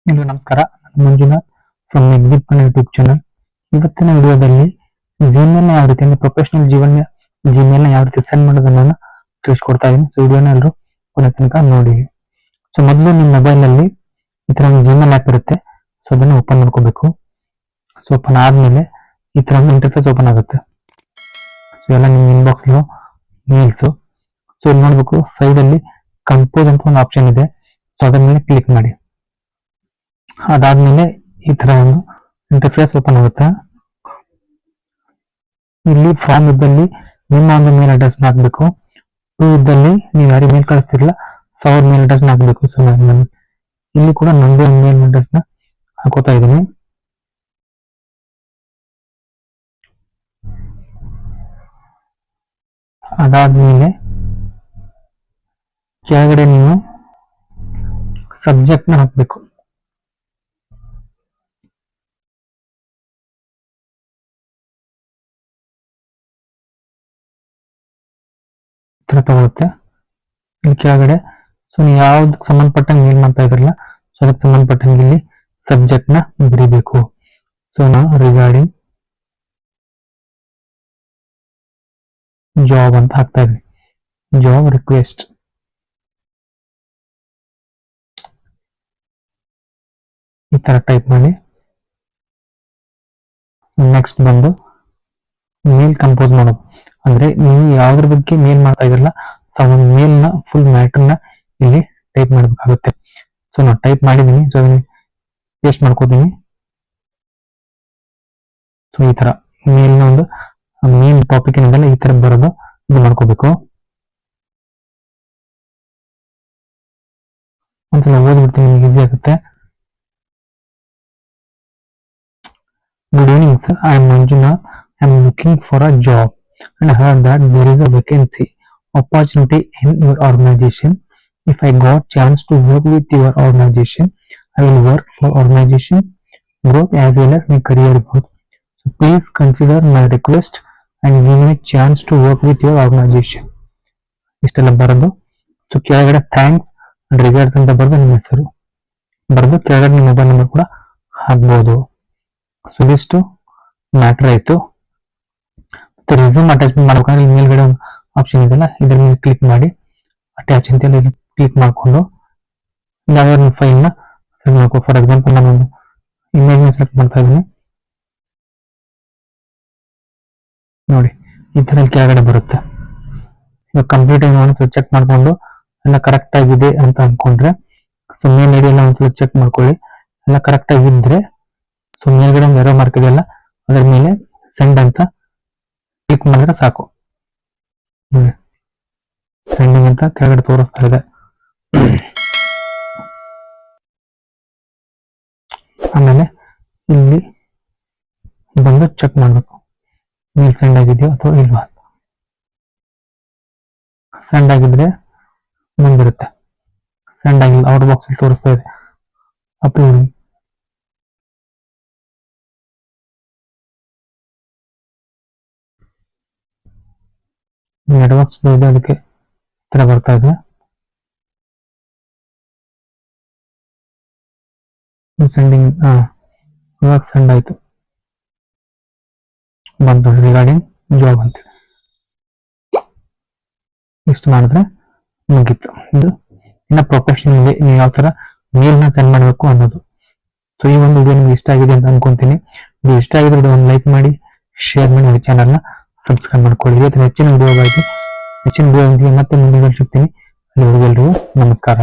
ಎಲ್ರಿಗೂ ನಮಸ್ಕಾರ. ನಾನು Manjunath from exit YouTube channel. ಇವತ್ತಿನ ವಿಡಿಯೋದಲ್ಲಿ ಜಿಮೇಲ್ ಯಾವ ರೀತಿ ಅಂದ್ರೆ ಪ್ರೊಫೆಷನಲ್ ಜಿಮೇಲ್ ನ ಯಾವ ರೀತಿ ಸೆಂಡ್ ಮಾಡೋದನ್ನ ತಿಳಿಸ್ಕೊಡ್ತಾ ಇದೀನಿ. ಸೊ ವಿಡಿಯೋನ ಎಲ್ಲರೂ ಕೊನೆ ತನಕ ನೋಡಿ. ಸೊ ಮೊದಲು ನಿಮ್ಮ ಮೊಬೈಲ್ ಅಲ್ಲಿ ಈ ತರ ಒಂದು ಜಿಮೇಲ್ ಆಪ್ ಇರುತ್ತೆ. ಸೊ ಅದನ್ನ ಓಪನ್ ಮಾಡ್ಕೋಬೇಕು. ಸೊ ಓಪನ್ ಆದ್ಮೇಲೆ ಈ ತರ ಒಂದು ಇಂಟರ್ಫೇಸ್ ಓಪನ್ ಆಗುತ್ತೆ. ಸೊ ಎಲ್ಲ ನಿಮ್ಮ ಇನ್ಬಾಕ್ಸ್ ಮೇಲ್ಸ್. ಸೊ ಇಲ್ಲಿ ನೋಡ್ಬೇಕು, ಸೈಡ್ ಅಲ್ಲಿ ಕಂಪೋಸ್ ಅಂತ ಒಂದು ಆಪ್ಷನ್ ಇದೆ. ಸೊ ಅದರ ಮೇಲೆ ಕ್ಲಿಕ್ ಮಾಡಿ. ಅದಾದ್ಮೇಲೆ ಈ ತರ ಒಂದು ಇಂಟರ್ಫೇಸ್ ಓಪನ್ ಆಗುತ್ತೆ. ಇಲ್ಲಿ ಫಾರ್ಮ್ ಇದ್ದಲ್ಲಿ ನಿಮ್ಮ ಒಂದು ಮೇಲ್ ಅಡ್ರೆಸ್ ಹಾಕ್ಬೇಕು. ಟೂ ಇದ್ದಲ್ಲಿ ನೀವು ಯಾರಿಗೆ ಮೇಲ್ ಕಳಿಸ್ತಿರಲ್ಲ ಸೊ ಅವ್ರ ಮೇಲ್ ಅಡ್ರೆಸ್ ಹಾಕ್ಬೇಕು. ಸೊ ನಾನು ಇಲ್ಲಿ ಕೂಡ ನಂದು ಮೇಲ್ ಅಡ್ರೆಸ್ ನ ಹಾಕೋತಾ ಇದ್ದೀನಿ. ಅದಾದ್ಮೇಲೆ ಕೆಳಗಡೆ ನೀವು ಸಬ್ಜೆಕ್ಟ್ ನ ಹಾಕ್ಬೇಕು. ತಗೊಳುತ್ತೆ ಇಲ್ಲಿ ಕೆಳಗಡೆ. ಸೊ ನೀವು ಯಾವ್ದಕ್ಕೆ ಸಂಬಂಧಪಟ್ಟಂಗೆ ಮೇಲ್ ಮಾಡ್ತಾ ಇದ್ರಲ್ಲ ಸೊ ಅದಕ್ಕೆ ಸಂಬಂಧಪಟ್ಟಂಗೆ ಇಲ್ಲಿ ಸಬ್ಜೆಕ್ಟ್ ನ ಬರೀಬೇಕು. ಸೊ ನಾವು ರಿಗಾರ್ಡಿಂಗ್ ಜಾಬ್ ಅಂತ ಹಾಕ್ತಾ ಇದ್ವಿ. ಜಾಬ್ ರಿಕ್ವೆಸ್ಟ್ ಈ ತರ ಟೈಪ್ ಮಾಡಿ. ನೆಕ್ಸ್ಟ್ ಬಂದು ಮೇಲ್ ಕಂಪೋಸ್ ಮಾಡೋದು. ಅಂದ್ರೆ ನೀವು ಯಾವ್ದ್ರ ಬಗ್ಗೆ ಮೇಲ್ ಮಾಡ್ತಾ ಇದ್ರಲ್ಲ ಸೊ ಒಂದು ಮೇಲ್ ನ ಫುಲ್ ಮ್ಯಾಟರ್ ನ ಇಲ್ಲಿ ಟೈಪ್ ಮಾಡಬೇಕಾಗುತ್ತೆ. ಸೊ ನಾನು ಟೈಪ್ ಮಾಡಿದೀನಿ. ಸೊ ಪೇಸ್ಟ್ ಮಾಡ್ಕೋತೀನಿ. ಸೊ ಈ ತರ ಮೇಲ್ ನ ಒಂದು ಮೇನ್ ಟಾಪಿಕ್ ಏನಿದೆಲ್ಲ ಈ ತರ ಬರೋದು ಇದು ಮಾಡ್ಕೋಬೇಕು. ಒಂದ್ಸಲ ಓದ್ಬಿಡ್ತೀನಿ, ನಿಮ್ಗೆ ಈಸಿ ಆಗುತ್ತೆ. Good evening, sir. I am Manjunath. I am looking for a job and I heard that there is a vacancy opportunity in your organization. If I got chance to work with your organization, I will work for organization growth as well as my career growth. So please consider my request and give me a chance to work with your organization. ಇಷ್ಟೆಲ್ಲ ಬರೋದು. So ಕೆಳಗಡೆ thanks and regards ಅಂತ ಬರೆದು ನಿಮ್ಮ ಹೆಸರು ಬರೆದು ಕೆಳಗಡೆ ನಿಮ್ಮ ಮೊಬೈಲ್ ನಂಬರ್ ಕೂಡ ಹಾಕ್ಬಹುದು. ಸೊ ಇದಿಷ್ಟು ಮ್ಯಾಟರ್ ಆಯ್ತು. ಮತ್ತೆ ರೆಸ್ಯೂಮ್ ಅಟ್ಯಾಚ್ಮೆಂಟ್ ಮಾಡ್ಬೇಕಂದ್ರೆ ಇಲ್ಲಿ ಮೇಲ್ಗಡೆ ಒಂದು ಆಪ್ಷನ್ ಇದೆಲ್ಲ ಇದ್ರ ಮೇಲೆ ಕ್ಲಿಕ್ ಮಾಡಿ ಅಟ್ಯಾಚ್ ಅಂತ ಹೇಳಿ ಕ್ಲಿಕ್ ಮಾಡ್ಕೊಂಡು ಯಾವ್ದಾದ್ರು ಫೈಲ್ ನ ಸೆಲೆಕ್ಟ್ ಮಾಡ್ಕೊ. ಫಾರ್ ಎಕ್ಸಾಂಪಲ್ ನಾನು ಒಂದು ಇಮೇಜ್ ನ ಸೆಲೆಕ್ಟ್ ಮಾಡ್ತಾ ಇದ್ದೀನಿ. ನೋಡಿ ಈ ತರ ಕೆಳಗಡೆ ಬರುತ್ತೆ. ಇವಾಗ ಕಂಪ್ಲೀಟ್ ಆಗಿ ಒಂದ್ಸಲ ಚೆಕ್ ಮಾಡ್ಕೊಂಡು ಎಲ್ಲ ಕರೆಕ್ಟ್ ಆಗಿದೆ ಅಂತ ಅನ್ಕೊಂಡ್ರೆ ಸೊ ಮೇಲ್ ಐಡಿ ಎಲ್ಲ ಒಂದ್ಸಲ ಚೆಕ್ ಮಾಡ್ಕೊಳ್ಳಿ. ಎಲ್ಲ ಕರೆಕ್ಟ್ ಆಗಿದ್ರೆ ಸೊ ಮೇಲ್ಗಡೆ ಒಂದು ಎರೋ ಮಾರ್ಕ್ ಇದೆಯಲ್ಲ ಅದರ ಮೇಲೆ ಸೆಂಡ್ ಅಂತ ಕ್ಲಿಕ್ ಮಾಡಿದ್ರೆ ಸಾಕು. ಸೆಂಡಿಂಗ್ ಅಂತ ಕೆಳಗಡೆ ತೋರಿಸ್ತಾ ಇದೆ. ಆಮೇಲೆ ಇಲ್ಲಿ ಬಂದು ಚೆಕ್ ಮಾಡ್ಬೇಕು ಮೇಲ್ ಸೆಂಡ್ ಆಗಿದೆಯೋ ಅಥವಾ ಇಲ್ವಾ. ಸೆಂಡ್ ಆಗಿದ್ರೆ ಮುಂದಿರುತ್ತೆ, ಸೆಂಡ್ ಆಗಿಲ್ಲ ಔಟ್ ಬಾಕ್ಸ್ ಅಲ್ಲಿ ತೋರಿಸ್ತಾ ಇದೆ ಅಪ್ಲೋಡ್. ನೆಟ್ವರ್ಕ್ಸ್ ಇದೆ ಅದಕ್ಕೆ ತರ ಬರ್ತಾ ಇದೆ. ಸೆಂಡಿಂಗ್ ಇವಾಗ ಸೆಂಡ್ ಆಯ್ತು ಬಂತು ರಿಗಾರ್ಡಿಂಗ್ ಜಾಬ್ ಅಂತ. ಇಷ್ಟು ಮಾಡಿದ್ರೆ ಮುಗೀತು. ಇದು ಇನ್ನು ಪ್ರೊಫೆಷನಲ್ ನೀವು ಯಾವ ತರ ಮೇಲ್ ನ ಸೆಂಡ್ ಮಾಡಬೇಕು ಅನ್ನೋದು. ಸೊ ಈ ಒಂದು ವಿಡಿಯೋ ನಿಮ್ಗೆ ಇಷ್ಟ ಆಗಿದೆ ಅಂತ ಅನ್ಕೊಂತೀನಿ. ಇದು ಇಷ್ಟ ಆಗಿದ್ರೆ ಒಂದು ಲೈಕ್ ಮಾಡಿ, ಶೇರ್ ಮಾಡಿ, ನನ್ನ ಚಾನಲ್ ನ ಸಬ್ಸ್ಕ್ರೈಬ್ ಮಾಡ್ಕೊಳ್ಳಿ. ಇವತ್ತು ಹೆಚ್ಚಿನ ವಿಡಿಯೋಗಾಗಿ ಹೆಚ್ಚಿನ ವಿಡಿಯೋ ಮತ್ತೆ ಮುಂದೆ ಸಿಗ್ತೀನಿ. ಅಲ್ಲಿವರೆಗೂ ಎಲ್ರಿಗೂ ನಮಸ್ಕಾರ.